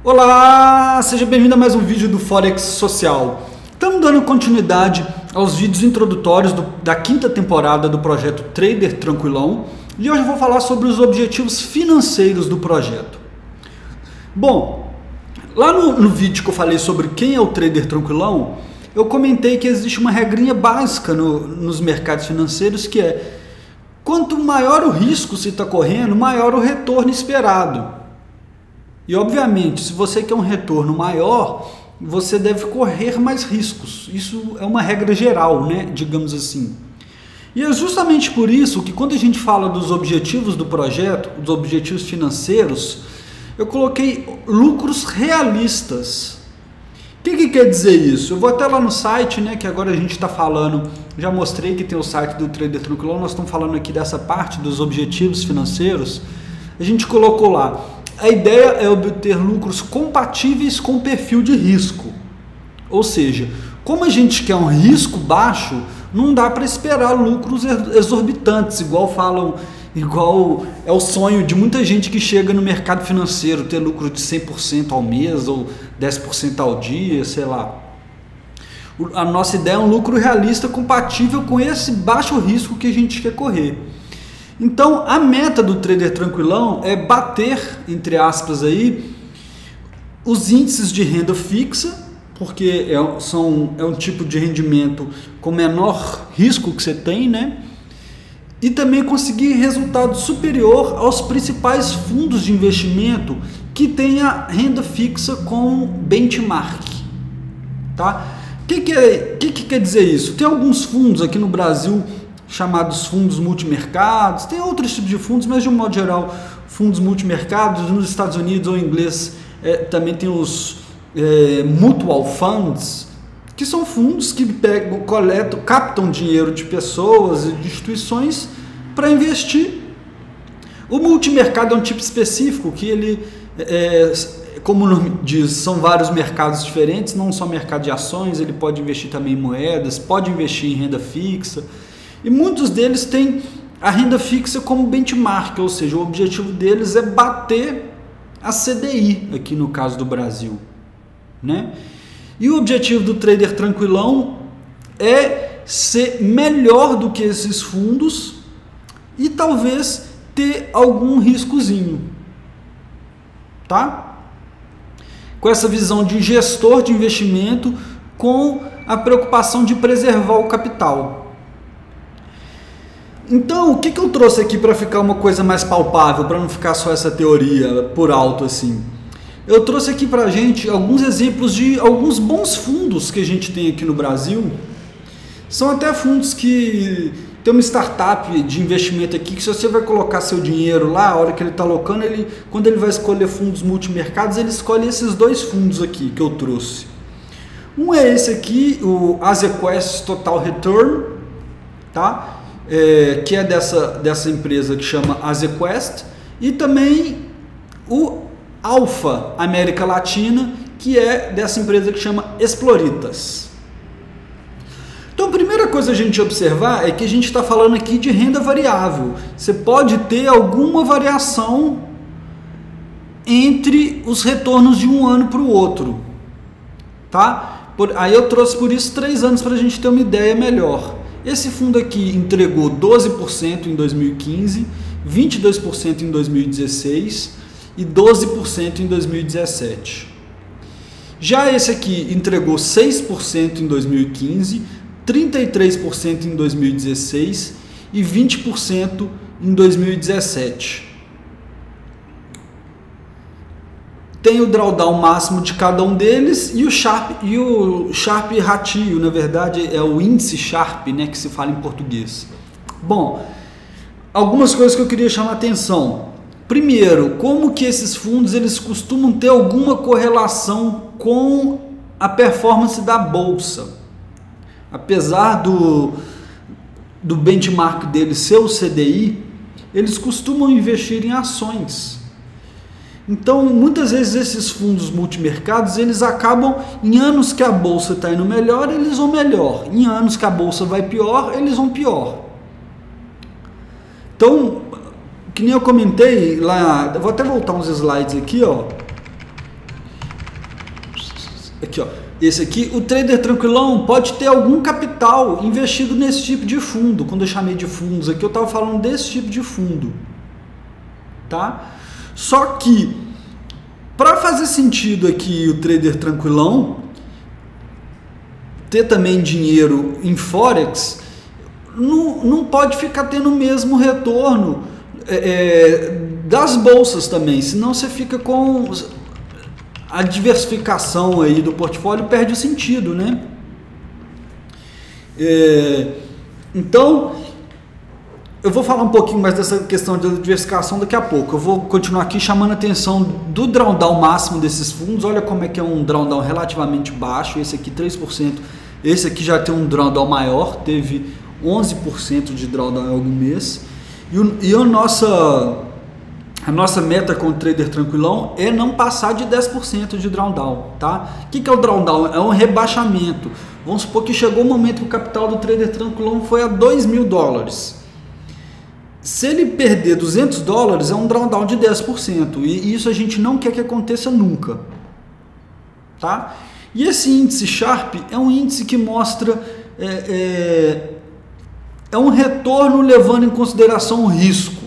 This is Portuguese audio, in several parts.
Olá, seja bem-vindo a mais um vídeo do Forex Social. Estamos dando continuidade aos vídeos introdutórios da quinta temporada do projeto Trader Tranquilão e hoje eu vou falar sobre os objetivos financeiros do projeto. Bom, lá no vídeo que eu falei sobre quem é o Trader Tranquilão, eu comentei que existe uma regrinha básica nos mercados financeiros que é: quanto maior o risco se está correndo, maior o retorno esperado. E obviamente, se você quer um retorno maior, você deve correr mais riscos. Isso é uma regra geral, né? Digamos assim. E é justamente por isso que quando a gente fala dos objetivos do projeto, dos objetivos financeiros, eu coloquei lucros realistas. O que quer dizer isso? Eu vou até lá no site, né, que agora a gente está falando, já mostrei que tem o site do Trader Tranquilão, nós estamos falando aqui dessa parte dos objetivos financeiros, a gente colocou lá: a ideia é obter lucros compatíveis com o perfil de risco. Ou seja, como a gente quer um risco baixo, não dá para esperar lucros exorbitantes, igual é o sonho de muita gente que chega no mercado financeiro, ter lucro de 100% ao mês ou 10% ao dia, sei lá. A nossa ideia é um lucro realista compatível com esse baixo risco que a gente quer correr. Então, a meta do Trader Tranquilão é bater, entre aspas, aí, os índices de renda fixa, porque é um tipo de rendimento com menor risco que você tem, né? E também conseguir resultado superior aos principais fundos de investimento que têm a renda fixa com benchmark, tá? O que quer dizer isso? Tem alguns fundos aqui no Brasil chamados fundos multimercados, tem outros tipos de fundos, mas de um modo geral, fundos multimercados. Nos Estados Unidos ou em inglês também tem os mutual funds, que são fundos que captam dinheiro de pessoas e de instituições para investir. O multimercado é um tipo específico que ele, como o nome diz, são vários mercados diferentes, não só mercado de ações, ele pode investir também em moedas, pode investir em renda fixa. E muitos deles têm a renda fixa como benchmark, ou seja, o objetivo deles é bater a CDI, aqui no caso do Brasil, né? E o objetivo do Trader Tranquilão é ser melhor do que esses fundos e talvez ter algum riscozinho, tá? Com essa visão de gestor de investimento, com a preocupação de preservar o capital. Então, o que eu trouxe aqui para ficar uma coisa mais palpável, para não ficar só essa teoria por alto assim? Eu trouxe aqui para a gente alguns exemplos de alguns bons fundos que a gente tem aqui no Brasil. São até fundos que tem uma startup de investimento aqui, que se você vai colocar seu dinheiro lá, a hora que ele está alocando, quando ele vai escolher fundos multimercados, ele escolhe esses dois fundos aqui que eu trouxe. Um é esse aqui, o Azequest Total Return, tá? Que é dessa empresa que chama Azequest, e também o Alfa América Latina, que é dessa empresa que chama Exploritas. Então, a primeira coisa a gente observar é que a gente está falando aqui de renda variável. Você pode ter alguma variação entre os retornos de um ano para o outro, tá? Aí eu trouxe por isso 3 anos para a gente ter uma ideia melhor. Esse fundo aqui entregou 12% em 2015, 22% em 2016 e 12% em 2017. Já esse aqui entregou 6% em 2015, 33% em 2016 e 20% em 2017. Tem o drawdown máximo de cada um deles e o Sharpe ratio, na verdade é o índice Sharpe, né, que se fala em português. Bom, algumas coisas que eu queria chamar a atenção. Primeiro, como que esses fundos eles costumam ter alguma correlação com a performance da bolsa. Apesar do benchmark deles ser o CDI, eles costumam investir em ações. Então, muitas vezes esses fundos multimercados, eles acabam, em anos que a bolsa está indo melhor, eles vão melhor. Em anos que a bolsa vai pior, eles vão pior. Então, que nem eu comentei lá, vou até voltar uns slides aqui, ó. aqui, ó, esse aqui, o trader tranquilão pode ter algum capital investido nesse tipo de fundo. Quando eu chamei de fundos aqui, eu estava falando desse tipo de fundo, tá? Só que, para fazer sentido aqui o trader tranquilão ter também dinheiro em Forex, não pode ficar tendo o mesmo retorno das bolsas também, senão você fica com a diversificação aí do portfólio, perde o sentido, né? Então, eu vou falar um pouquinho mais dessa questão de diversificação daqui a pouco. Eu vou continuar aqui chamando a atenção do drawdown máximo desses fundos. Olha como é que é um drawdown relativamente baixo, esse aqui 3%, esse aqui já tem um drawdown maior, teve 11% de drawdown em algum mês. E a nossa meta com o trader tranquilão é não passar de 10% de drawdown, tá? O que é o drawdown? É um rebaixamento. Vamos supor que chegou o momento que o capital do trader tranquilão foi a $2.000. Se ele perder $200, é um drawdown de 10%. E isso a gente não quer que aconteça nunca, tá? E esse índice Sharpe é um índice que mostra um retorno levando em consideração o risco,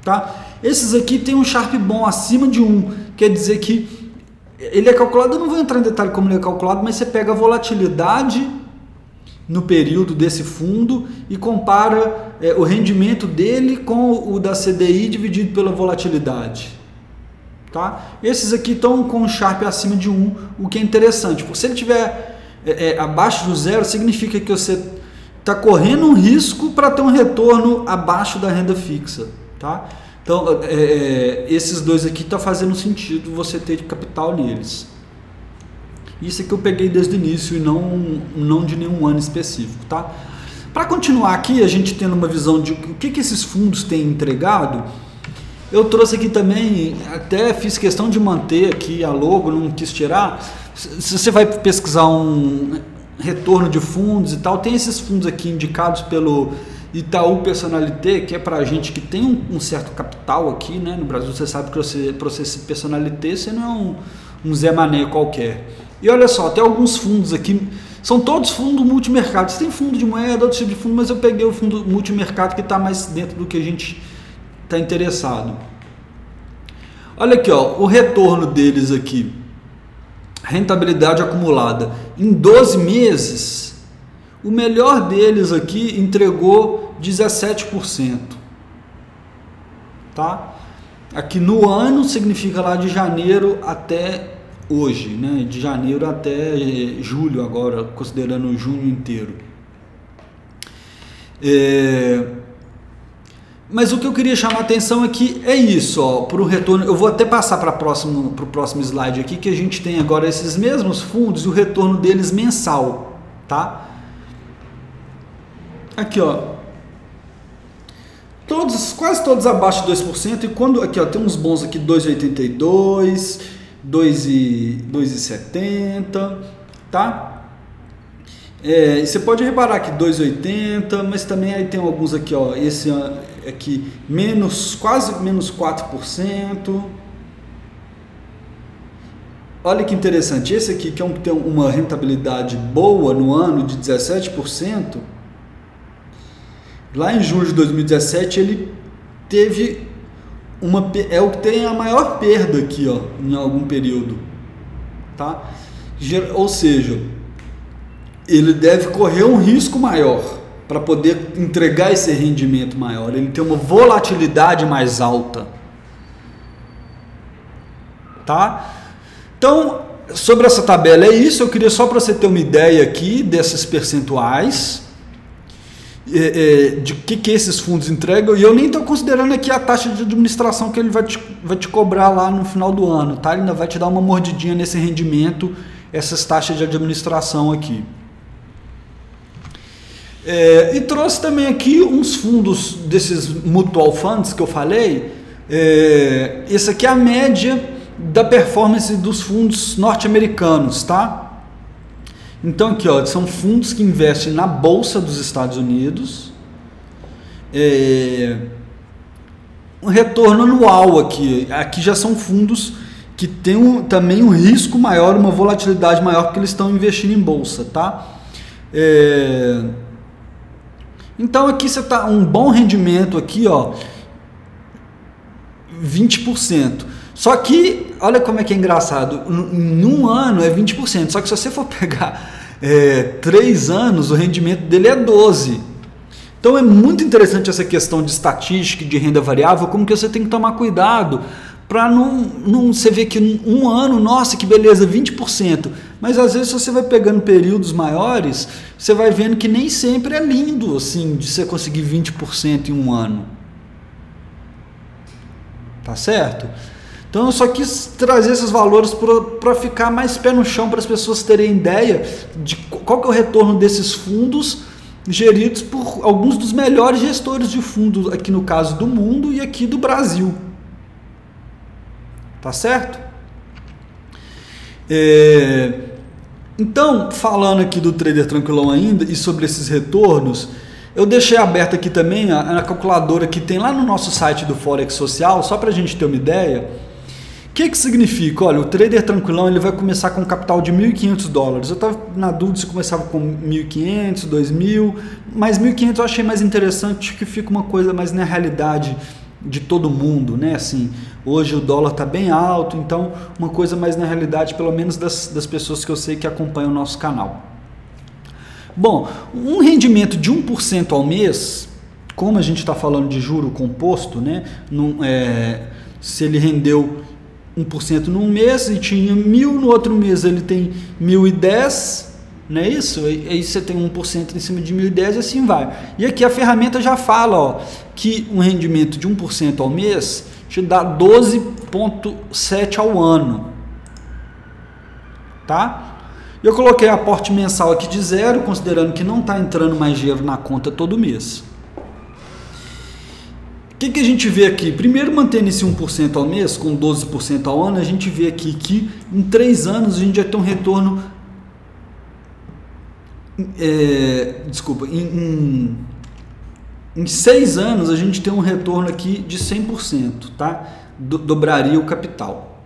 tá? Esses aqui tem um Sharpe bom acima de 1, quer dizer que ele é calculado, eu não vou entrar em detalhe como ele é calculado, mas você pega a volatilidade no período desse fundo e compara o rendimento dele com o da CDI dividido pela volatilidade, tá? Esses aqui estão com um Sharpe acima de 1, o que é interessante, porque se ele tiver abaixo do 0, significa que você está correndo um risco para ter um retorno abaixo da renda fixa, tá? Então, esses dois aqui está fazendo sentido você ter capital neles. Isso aqui eu peguei desde o início e não de nenhum ano específico, tá? Para continuar aqui, a gente tendo uma visão de o que esses fundos têm entregado, eu trouxe aqui também, até fiz questão de manter aqui a logo, não quis tirar. Se você vai pesquisar um retorno de fundos e tal, tem esses fundos aqui indicados pelo Itaú Personalité, que é para gente que tem um certo capital aqui, né? No Brasil você sabe que para você ser Personalité, você não é um Zé Mané qualquer. E olha só, tem alguns fundos aqui, são todos fundos multimercado. Tem fundo de moeda, outro tipo de fundo, mas eu peguei o fundo multimercado que está mais dentro do que a gente está interessado. Olha aqui, ó, o retorno deles aqui, rentabilidade acumulada em 12 meses, o melhor deles aqui entregou 17%, tá? Aqui no ano significa lá de janeiro até hoje, né? De janeiro até julho agora, considerando junho inteiro. Mas o que eu queria chamar a atenção aqui é isso, ó, para o retorno. Eu vou até passar para o próximo slide aqui, que a gente tem agora esses mesmos fundos e o retorno deles mensal, tá? Aqui, ó, quase todos abaixo de 2%, e quando, aqui, ó, tem uns bons aqui, 2,82, 2,70, tá? Você pode reparar aqui 2,80, mas também aí tem alguns aqui, ó, esse aqui quase menos 4%. Olha que interessante, esse aqui que tem uma rentabilidade boa no ano de 17%, lá em julho de 2017 ele teve o que tem a maior perda aqui, ó, em algum período, tá? Ou seja, ele deve correr um risco maior para poder entregar esse rendimento maior. Ele tem uma volatilidade mais alta, tá? Então, sobre essa tabela é isso. Eu queria só para você ter uma ideia aqui desses percentuais, de que esses fundos entregam, e eu nem estou considerando aqui a taxa de administração que ele vai te cobrar lá no final do ano, tá? Ele ainda vai te dar uma mordidinha nesse rendimento, essas taxas de administração aqui. E trouxe também aqui uns fundos desses mutual funds que eu falei. Esse aqui é a média da performance dos fundos norte-americanos, tá? Então aqui, ó, são fundos que investem na Bolsa dos Estados Unidos. Um retorno anual aqui já são fundos que tem também um risco maior, uma volatilidade maior, porque eles estão investindo em bolsa, tá? Então aqui você tá um bom rendimento aqui, ó, 20%. Só que, olha como é que é engraçado, em um ano é 20%, só que se você for pegar 3 anos, o rendimento dele é 12%. Então é muito interessante essa questão de estatística e de renda variável, como que você tem que tomar cuidado para não você ver que em um ano, nossa, que beleza, 20%. Mas às vezes você vai pegando períodos maiores, você vai vendo que nem sempre é lindo assim, de você conseguir 20% em um ano. Tá certo? Então eu só quis trazer esses valores para ficar mais pé no chão, para as pessoas terem ideia de qual que é o retorno desses fundos geridos por alguns dos melhores gestores de fundos aqui no caso do mundo e aqui do Brasil. Tá certo? Então, falando aqui do trader tranquilão ainda e sobre esses retornos, eu deixei aberto aqui também a calculadora que tem lá no nosso site do Forex Social, só para a gente ter uma ideia. O que significa? Olha, o trader tranquilão ele vai começar com um capital de $1.500. Eu estava na dúvida se começava com 1.500, 2.000, mas 1.500 eu achei mais interessante, que fica uma coisa mais na realidade de todo mundo, né? Assim, hoje o dólar está bem alto, então uma coisa mais na realidade, pelo menos das pessoas que eu sei que acompanham o nosso canal. Bom, um rendimento de 1% ao mês, como a gente está falando de juro composto, né? Se ele rendeu 1% num mês e tinha 1.000, no outro mês ele tem 1.010, não é isso? Aí você tem 1% em cima de 1.010 e assim vai. E aqui a ferramenta já fala, ó, que um rendimento de 1% ao mês te dá 12,7 ao ano. Tá? Eu coloquei aporte mensal aqui de 0, considerando que não está entrando mais dinheiro na conta todo mês. O que a gente vê aqui? Primeiro, mantendo esse 1% ao mês, com 12% ao ano, a gente vê aqui que em 3 anos a gente já tem um retorno... em 6 anos a gente tem um retorno aqui de 100%, tá? Dobraria o capital.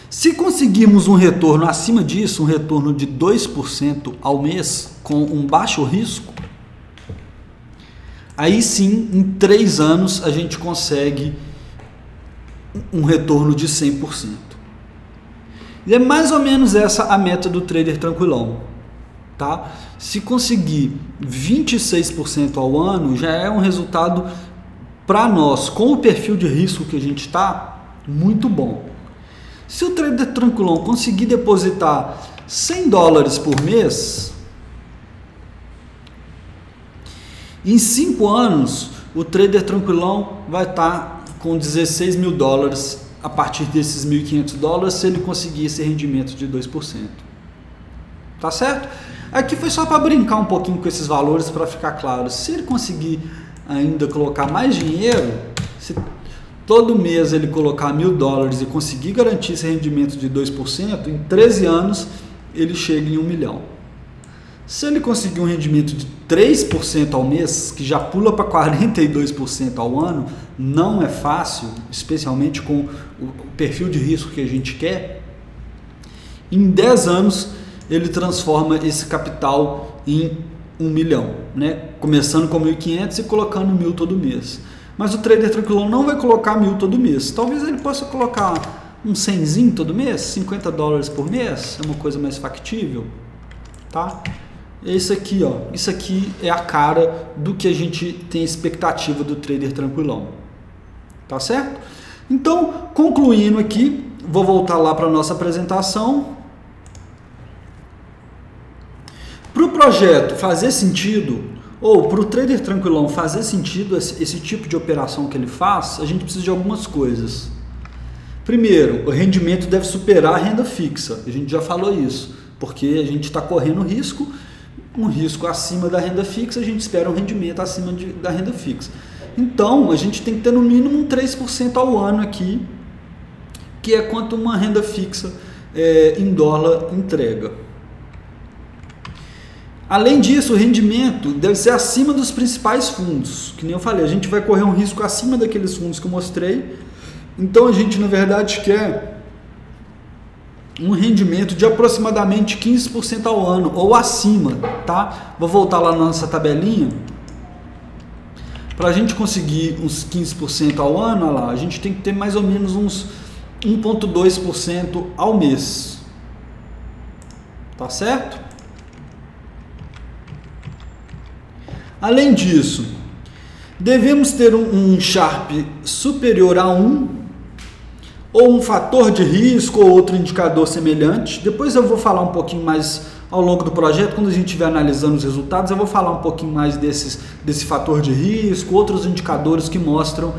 Se conseguirmos um retorno acima disso, um retorno de 2% ao mês, com um baixo risco, aí sim, em 3 anos, a gente consegue um retorno de 100%. E é mais ou menos essa a meta do trader tranquilão. Tá? Se conseguir 26% ao ano, já é um resultado para nós, com o perfil de risco que a gente está, muito bom. Se o trader tranquilão conseguir depositar $100 por mês, em 5 anos, o trader tranquilão vai estar com $16 mil a partir desses $1.500 se ele conseguir esse rendimento de 2%. Tá certo? Aqui foi só para brincar um pouquinho com esses valores para ficar claro. Se ele conseguir ainda colocar mais dinheiro, se todo mês ele colocar $1.000 e conseguir garantir esse rendimento de 2%, em 13 anos ele chega em 1 milhão. Se ele conseguir um rendimento de 3% ao mês, que já pula para 42% ao ano, não é fácil, especialmente com o perfil de risco que a gente quer. Em 10 anos ele transforma esse capital em 1 milhão, né? Começando com 1.500 e colocando 1.000 todo mês. Mas o trader tranquilão não vai colocar 1.000 todo mês. Talvez ele possa colocar um 100zinho todo mês, $50 por mês, é uma coisa mais factível, tá? Esse aqui, ó, isso aqui é a cara do que a gente tem expectativa do trader tranquilão, tá certo? Então, concluindo aqui, vou voltar lá para a nossa apresentação. Para o projeto fazer sentido, ou para o trader tranquilão fazer sentido esse tipo de operação que ele faz, a gente precisa de algumas coisas. Primeiro, o rendimento deve superar a renda fixa, a gente já falou isso, porque a gente está correndo risco, um risco acima da renda fixa, a gente espera um rendimento acima da renda fixa. Então, a gente tem que ter no mínimo um 3% ao ano aqui, que é quanto uma renda fixa em dólar entrega. Além disso, o rendimento deve ser acima dos principais fundos, que nem eu falei, a gente vai correr um risco acima daqueles fundos que eu mostrei, então a gente na verdade quer um rendimento de aproximadamente 15% ao ano ou acima, tá? Vou voltar lá na nossa tabelinha. Para a gente conseguir uns 15% ao ano, olha lá, a gente tem que ter mais ou menos uns 1,2% ao mês. Tá certo? Além disso, devemos ter um Sharpe superior a 1, ou um fator de risco ou outro indicador semelhante. Depois eu vou falar um pouquinho mais ao longo do projeto, quando a gente estiver analisando os resultados, eu vou falar um pouquinho mais desse fator de risco, outros indicadores que mostram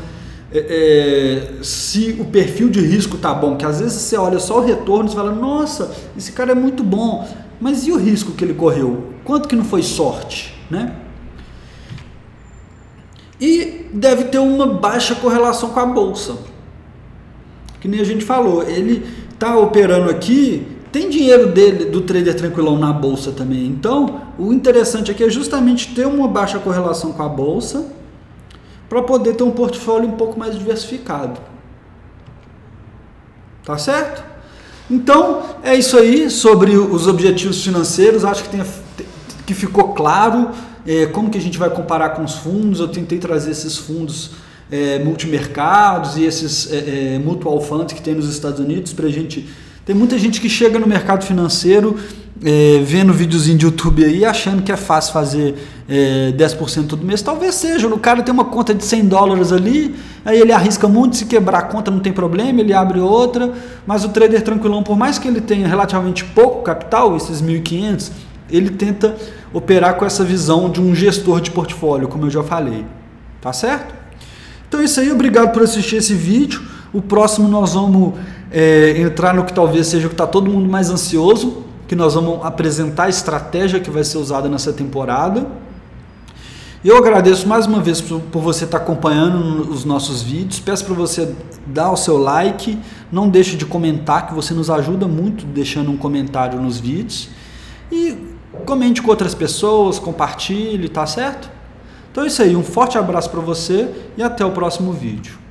se o perfil de risco tá bom, que às vezes você olha só o retorno e fala, nossa, esse cara é muito bom, mas e o risco que ele correu? Quanto que não foi sorte, né? E deve ter uma baixa correlação com a bolsa. Que nem a gente falou, ele está operando aqui, tem dinheiro dele, do trader tranquilão, na bolsa também. Então, o interessante aqui é justamente ter uma baixa correlação com a bolsa para poder ter um portfólio um pouco mais diversificado. Tá certo? Então, é isso aí sobre os objetivos financeiros. Acho que ficou claro como que a gente vai comparar com os fundos. Eu tentei trazer esses fundos multimercados e esses mutual funds que tem nos Estados Unidos para a gente. Tem muita gente que chega no mercado financeiro vendo videozinho de YouTube aí achando que é fácil fazer 10% todo mês. Talvez seja, o cara tem uma conta de $100 ali, aí ele arrisca muito, se quebrar a conta não tem problema, ele abre outra, mas o trader tranquilão, por mais que ele tenha relativamente pouco capital, esses 1.500, ele tenta operar com essa visão de um gestor de portfólio, como eu já falei. Tá certo? Então é isso aí, obrigado por assistir esse vídeo. O próximo nós vamos entrar no que talvez seja o que está todo mundo mais ansioso, que nós vamos apresentar a estratégia que vai ser usada nessa temporada. Eu agradeço mais uma vez por você estar acompanhando os nossos vídeos, peço para você dar o seu like, não deixe de comentar, que você nos ajuda muito deixando um comentário nos vídeos, e comente com outras pessoas, compartilhe, tá certo? Então é isso aí, um forte abraço para você e até o próximo vídeo.